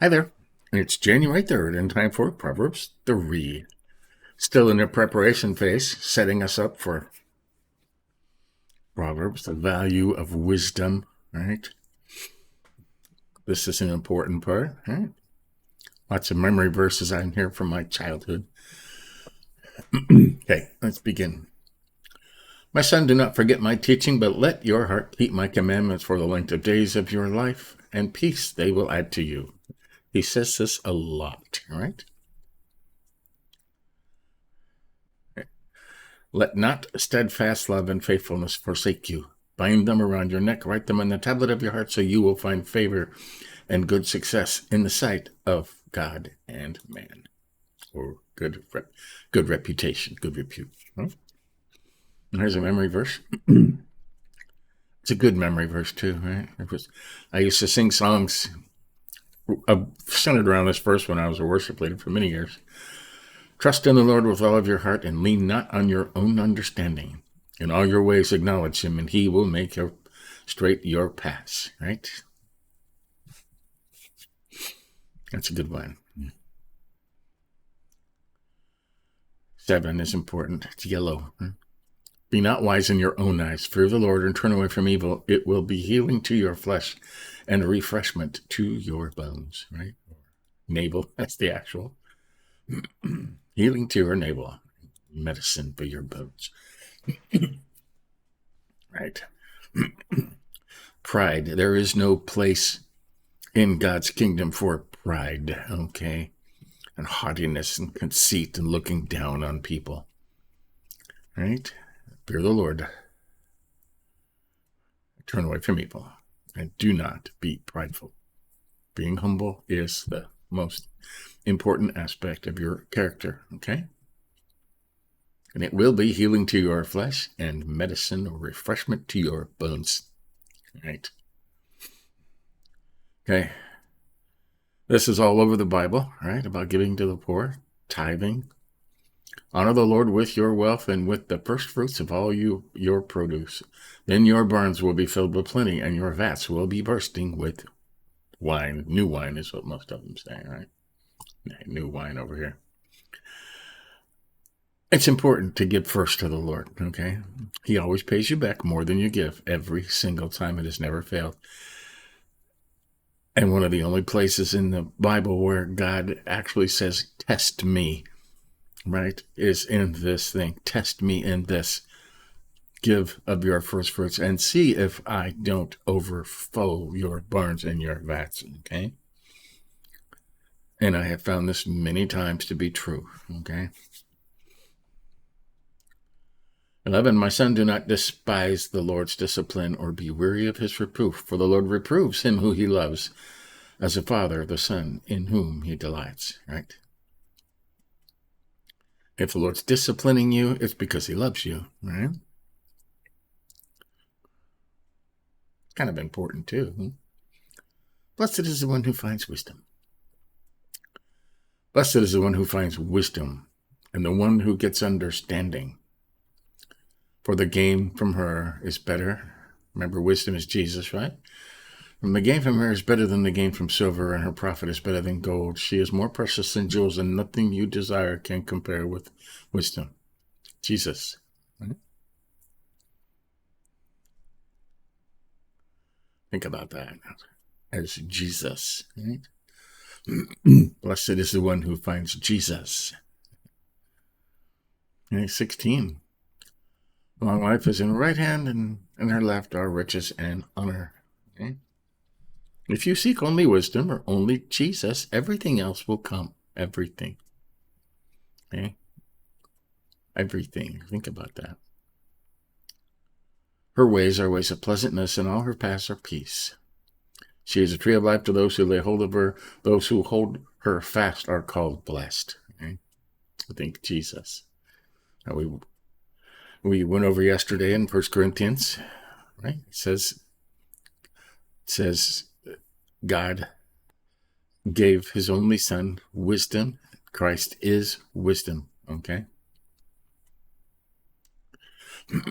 Hi there. It's January 3rd and time for Proverbs 3. Still in the preparation phase, setting us up for Proverbs, the value of wisdom, right? This is an important part, right? Lots of memory verses on here from my childhood. Okay, let's begin. My son, do not forget my teaching, but let your heart keep my commandments for the length of days of your life, and peace they will add to you. He says this a lot, right? Let not steadfast love and faithfulness forsake you. Bind them around your neck, write them on the tablet of your heart, so you will find favor and good success in the sight of God and man, or good reputation, good repute. And here's a memory verse. It's a good memory verse too, right? I used to sing songs centered around this verse when I was a worship leader for many years. Trust in the Lord with all of your heart and lean not on your own understanding. In all your ways acknowledge him, and he will make straight your paths, right? That's a good one. 7 is important. It's yellow. Be not wise in your own eyes. Fear the Lord and turn away from evil. It will be healing to your flesh and refreshment to your bones, right? Navel, that's the actual. Healing to your navel. Medicine for your bones. Right. Pride. There is no place in God's kingdom for pride, okay? And haughtiness and conceit and looking down on people. Right? Fear the Lord. Turn away from evil. And do not be prideful. Being humble is the most important aspect of your character, okay? And it will be healing to your flesh and medicine or refreshment to your bones. Right? Okay. This is all over the Bible, right? About giving to the poor, tithing. Honor the Lord with your wealth and with the first fruits of all your produce. Then your barns will be filled with plenty, and your vats will be bursting with wine. New wine is what most of them say, right? New wine over here. It's important to give first to the Lord, okay? He always pays you back more than you give every single time. It has never failed. And one of the only places in the Bible where God actually says, test me, right, is in this thing. Test me in this. Give of your first fruits and see if I don't overflow your barns and your vats, okay? And I have found this many times to be true, okay? 11, my son, do not despise the Lord's discipline or be weary of his reproof, for the Lord reproves him who he loves, as a father the son in whom he delights, right? If the Lord's disciplining you, it's because he loves you, right? Kind of important too. Blessed is the one who finds wisdom. Blessed is the one who finds wisdom and the one who gets understanding. For the gain from her is better. Remember, wisdom is Jesus, right? And the gain from her is better than the gain from silver, and her profit is better than gold. She is more precious than jewels, and nothing you desire can compare with wisdom. Jesus. Right? Think about that as Jesus. Right? Blessed is the one who finds Jesus. 16. Long life is in her right hand, and in her left are riches and honor. Okay? If you seek only wisdom or only Jesus, everything else will come. Everything. Okay? Everything. Think about that. Her ways are ways of pleasantness, and all her paths are peace. She is a tree of life to those who lay hold of her. Those who hold her fast are called blessed. Okay? I think Jesus. Now we went over yesterday in 1 Corinthians, right? It says God gave his only son wisdom. Christ is wisdom, okay?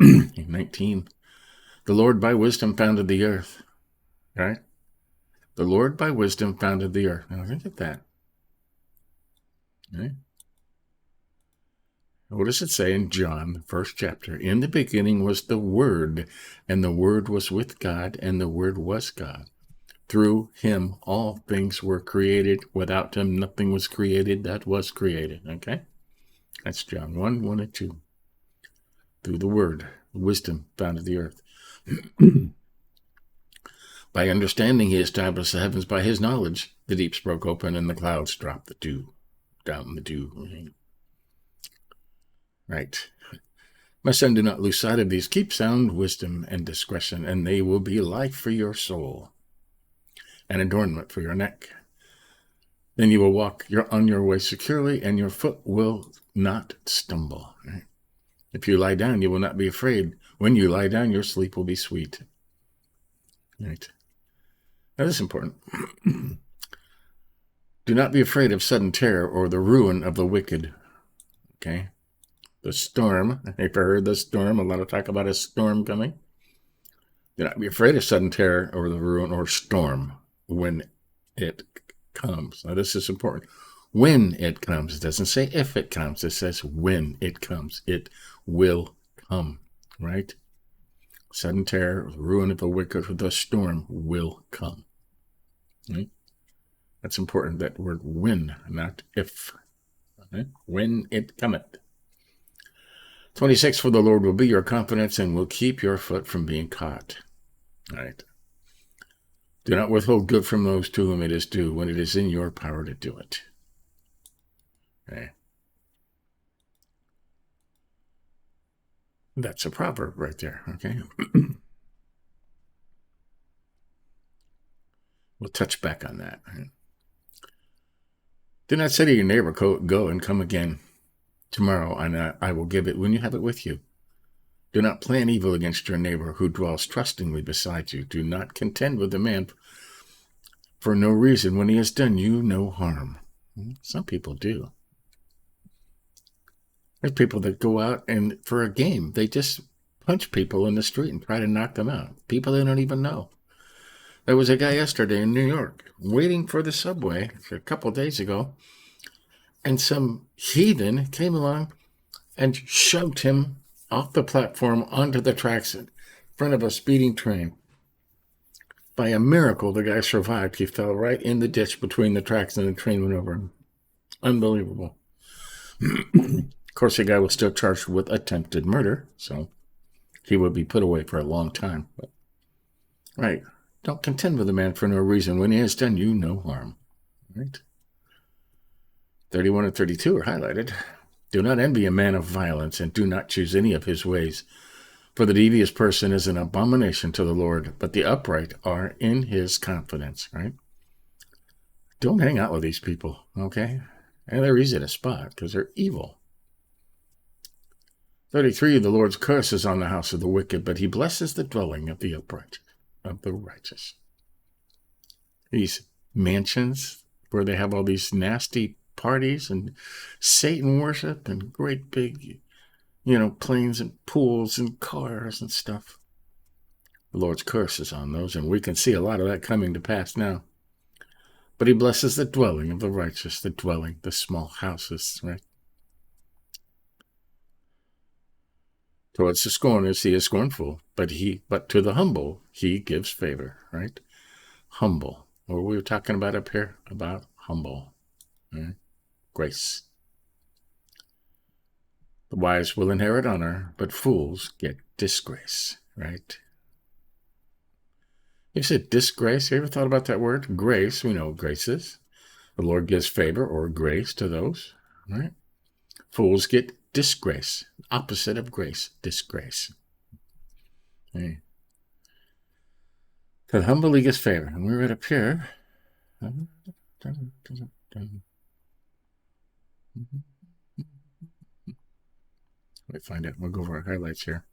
19. The Lord by wisdom founded the earth, right? The Lord by wisdom founded the earth. Now think of that. Okay. What does it say in John, the first chapter? In the beginning was the Word, and the Word was with God, and the Word was God. Through him all things were created. Without him nothing was created that was created. Okay? That's John 1, and 2. Through the Word, wisdom founded the earth. By understanding he established the heavens. By his knowledge the deeps broke open, and the clouds dropped the dew. Down the dew. Right. My son, do not lose sight of these. Keep sound wisdom and discretion, and they will be life for your soul, an adornment for your neck. Then you will walk on your way securely, and your foot will not stumble. Right? If you lie down, you will not be afraid. When you lie down, your sleep will be sweet. Right. Now, this is important. Do not be afraid of sudden terror or the ruin of the wicked. Okay? The storm. Have you ever heard the storm? A lot of talk about a storm coming. Do not be afraid of sudden terror or the ruin or storm when it comes. Now, this is important. When it comes. It doesn't say if it comes. It says when it comes. It will come. Right? Sudden terror, the ruin of the wicked, the storm will come. Right? That's important, that word when, not if. Right? When it cometh. 26, for the Lord will be your confidence and will keep your foot from being caught. All right. Do not withhold good from those to whom it is due when it is in your power to do it. Okay. That's a proverb right there, okay? We'll touch back on that. Right? Do not say to your neighbor, go and come again tomorrow, and I will give it when you have it with you. Do not plan evil against your neighbor who dwells trustingly beside you. Do not contend with a man for no reason when he has done you no harm. Some people do. There's people that go out and for a game, they just punch people in the street and try to knock them out. People they don't even know. There was a guy yesterday in New York waiting for the subway a couple of days ago, and some heathen came along and shoved him off the platform onto the tracks in front of a speeding train. By a miracle, the guy survived. He fell right in the ditch between the tracks and the train went over him. Unbelievable. Of course, the guy was still charged with attempted murder, so he would be put away for a long time. But, right. Don't contend with a man for no reason when he has done you no harm. Right? 31 and 32 are highlighted. Do not envy a man of violence, and do not choose any of his ways. For the devious person is an abomination to the Lord, but the upright are in his confidence. Right? Don't hang out with these people, okay? And they're easy to spot because they're evil. 33, the Lord's curse is on the house of the wicked, but he blesses the dwelling of the upright, of the righteous. These mansions where they have all these nasty parties and Satan worship and great big, planes and pools and cars and stuff. The Lord's curse is on those, and we can see a lot of that coming to pass now. But he blesses the dwelling of the righteous, the small houses, right? Towards the scorners he is scornful, but to the humble he gives favor, right? Humble. What we were talking about up here? About humble. Right? Grace. The wise will inherit honor, but fools get disgrace, right? You said disgrace. You ever thought about that word? Grace. We know what grace is. The Lord gives favor or grace to those, right? Fools get disgrace. Opposite of grace, disgrace. Okay. To the humble he gives favor. And we're right up here. Let me find it. We'll go over our highlights here.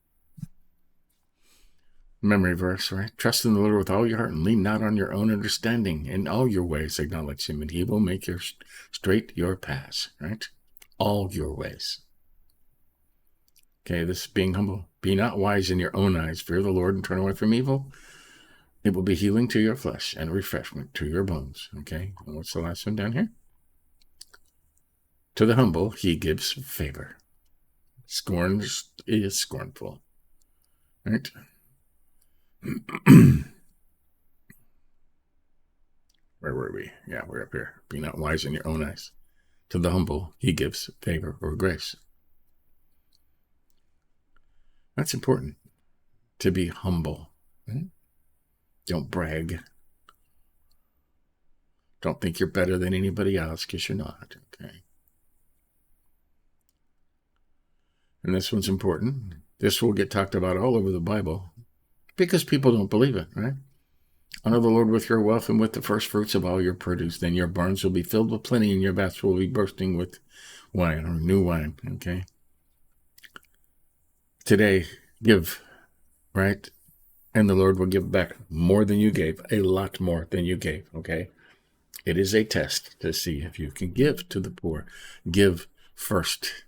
Memory verse, right? Trust in the Lord with all your heart and lean not on your own understanding. In all your ways acknowledge him, and he will make straight your paths, right? All your ways. Okay, this is being humble. Be not wise in your own eyes. Fear the Lord and turn away from evil. It will be healing to your flesh and refreshment to your bones. Okay, and what's the last one down here? To the humble, he gives favor. Scorn is scornful. Right? Where were we? Yeah, we're up here. Be not wise in your own eyes. To the humble, he gives favor or grace. That's important, to be humble. Right? Don't brag. Don't think you're better than anybody else, because you're not. Okay. And this one's important. This will get talked about all over the Bible because people don't believe it, right? Honor the Lord with your wealth and with the first fruits of all your produce. Then your barns will be filled with plenty and your vats will be bursting with wine or new wine. Okay. Today, give, right? And the Lord will give back more than you gave, a lot more than you gave. Okay. It is a test to see if you can give to the poor. Give first.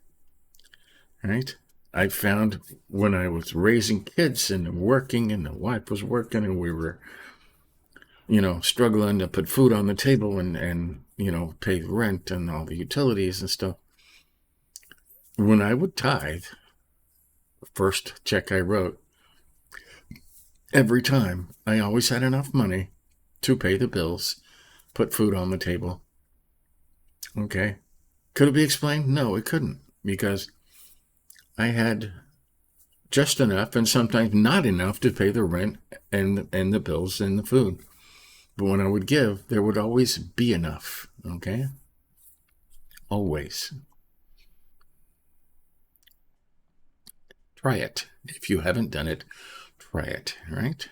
Right? I found when I was raising kids and working and the wife was working and we were, struggling to put food on the table and pay rent and all the utilities and stuff. When I would tithe, first check I wrote, every time I always had enough money to pay the bills, put food on the table. Okay. Could it be explained? No, it couldn't, because I had just enough and sometimes not enough to pay the rent and the bills and the food. But when I would give, there would always be enough. Okay? Always. Try it. If you haven't done it, try it, right?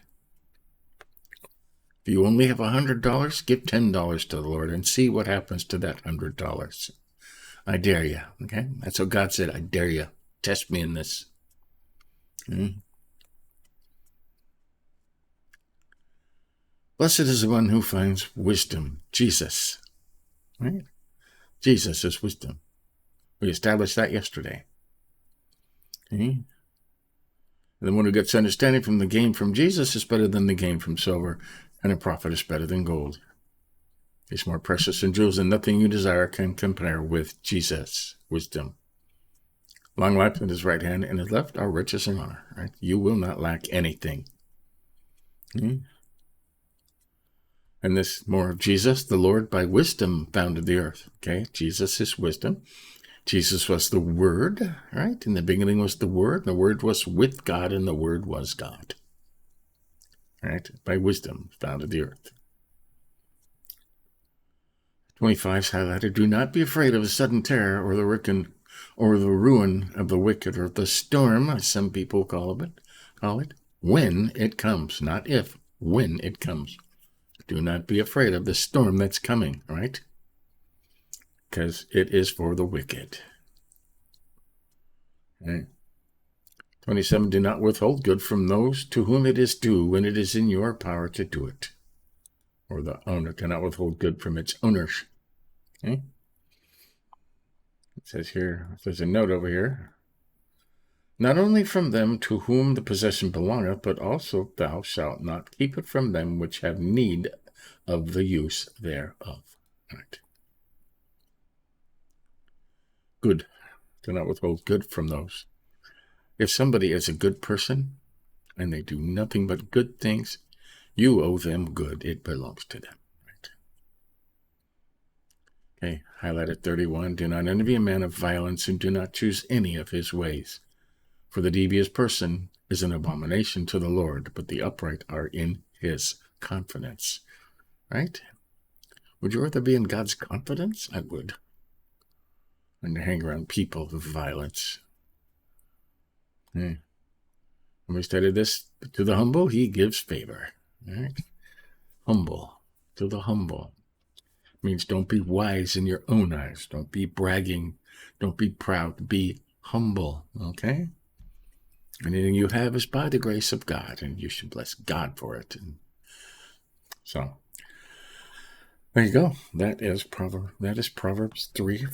If you only have $100, give $10 to the Lord and see what happens to that $100. I dare you, okay? That's what God said. I dare you. Test me in this. Blessed is the one who finds wisdom. Jesus. Right? Jesus is wisdom. We established that yesterday. Okay? And the one who gets understanding from the gain from Jesus is better than the gain from silver, and a profit is better than gold. It's more precious than jewels, and nothing you desire can compare with Jesus' wisdom. Long life at his right hand and his left are riches and honor. Right? You will not lack anything. And this more of Jesus, the Lord by wisdom founded the earth. Okay, Jesus is wisdom. Jesus was the Word, right? In the beginning was the Word. The Word was with God, and the Word was God. Right? By wisdom founded the earth. 25 is highlighted. Do not be afraid of a sudden terror or the ruin of the wicked, or the storm, as some people call it, when it comes. Not if, when it comes. Do not be afraid of the storm that's coming, right? Because it is for the wicked. Okay. 27, do not withhold good from those to whom it is due when it is in your power to do it. Or the owner cannot withhold good from its owners. Okay. It says here, there's a note over here. Not only from them to whom the possession belongeth, but also thou shalt not keep it from them which have need of the use thereof. Right. Good. Do not withhold good from those. If somebody is a good person and they do nothing but good things, you owe them good. It belongs to them. Right? Okay, highlighted 31. Do not envy a man of violence and do not choose any of his ways. For the devious person is an abomination to the Lord, but the upright are in his confidence. Right? Would you rather be in God's confidence? I would. And to hang around people of violence. And we studied this. To the humble, he gives favor. Right? Humble. To the humble. Means don't be wise in your own eyes. Don't be bragging. Don't be proud. Be humble. Okay? Anything you have is by the grace of God, and you should bless God for it. And so, there you go. That is Proverbs 3.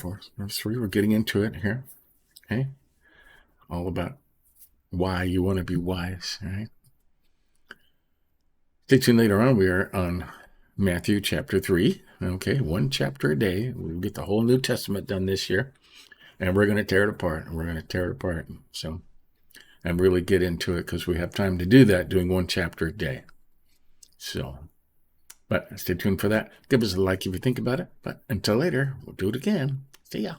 We're getting into it here. Okay? All about why you want to be wise, right? Stay tuned later on. We are on Matthew chapter 3. Okay, one chapter a day. We'll get the whole New Testament done this year. And we're going to tear it apart. We're going to tear it apart. So, and really get into it because we have time to do that, doing one chapter a day. So, but stay tuned for that. Give us a like if you think about it. But until later, we'll do it again. See ya.